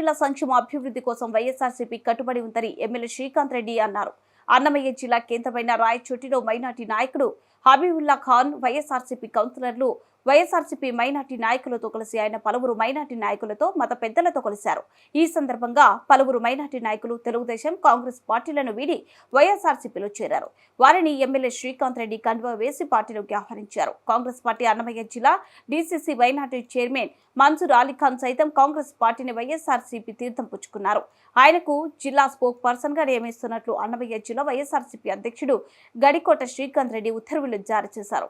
ప్రజల సంక్షేమ అభివృద్ధి కోసం వైఎస్ఆర్సీపీ కట్టుబడి ఉందని ఎమ్మెల్యే శ్రీకాంత్ రెడ్డి అన్నారు. అన్నమయ్య జిల్లా కేంద్రమైన రాయచోటిలో మైనార్టీ నాయకుడు హబీబుల్లా ఖాన్, వైఎస్ఆర్సీపీ కౌన్సిలర్లు, వైఎస్ఆర్సీపీ మైనార్టీ నాయకులతో కలిసి ఆయన పలువురు మైనార్టీ నాయకులతో, మత పెద్దలతో కలిశారు. ఈ సందర్భంగా పలువురు మైనార్టీ నాయకులు తెలుగుదేశం, కాంగ్రెస్ పార్టీలను వీడి వైఎస్ఆర్సీపీలో చేరారు. వారిని ఎమ్మెల్యే శ్రీకాంత్ రెడ్డి కండువా వేసి పార్టీలోకి ఆహ్వానించారు. కాంగ్రెస్ పార్టీ అన్నమయ్య జిల్లా DCC minority chairman Mansoor Ali Khan సైతం కాంగ్రెస్ పార్టీని వైఎస్ఆర్సీపీ తీర్థం పుచ్చుకున్నారు. ఆయనకు జిల్లా స్పోక్ పర్సన్ గా నియమిస్తున్నట్లు అన్నమయ్య జిల్లా వైఎస్ఆర్సీపీ అధ్యక్షుడు గడికోట శ్రీకాంత్ రెడ్డి ఉత్తర్వులు జారీ చేశారు.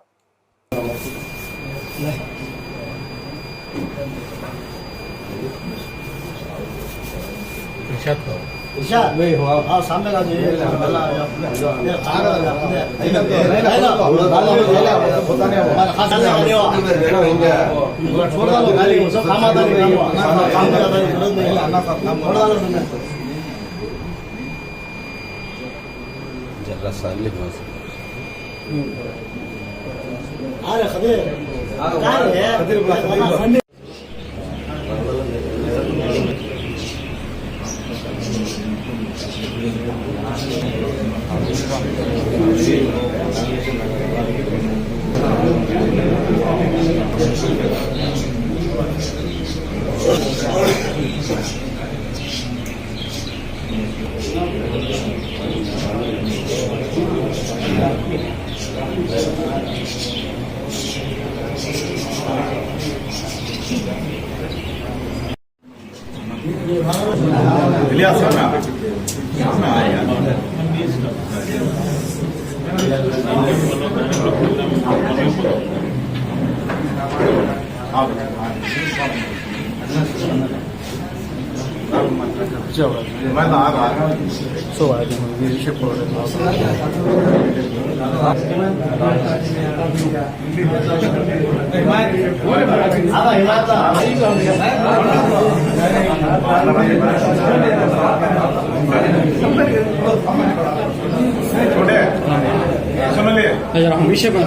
विषय में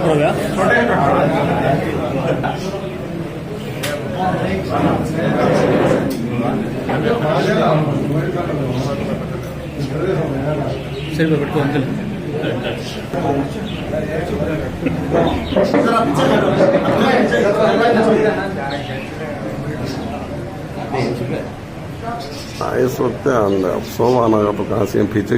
इस वक्त सोमानगर तो कहाँ से पीछे